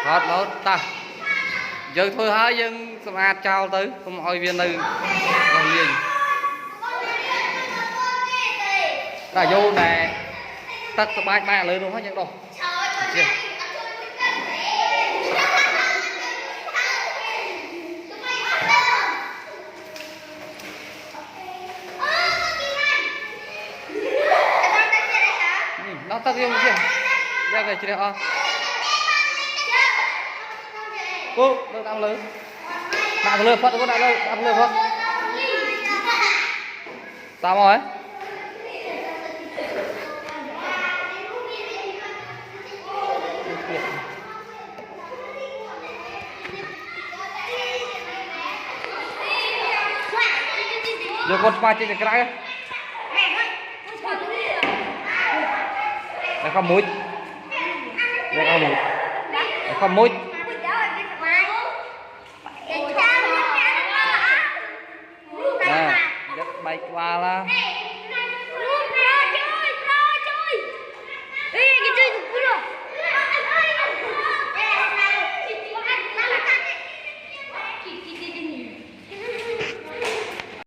lót ta giờ thôi hả dân sao trao tới không oi viên nơi còn liền là vô nè tắt bay bay lên luôn hết những đồ nó tắt riêng chưa ra về chưa à cô đâu đang lớn đang lừa phát có đang đâu đang lừa phát sao rồi giờ con spy trên cái này đây không mũi đây không mũi đây không mũi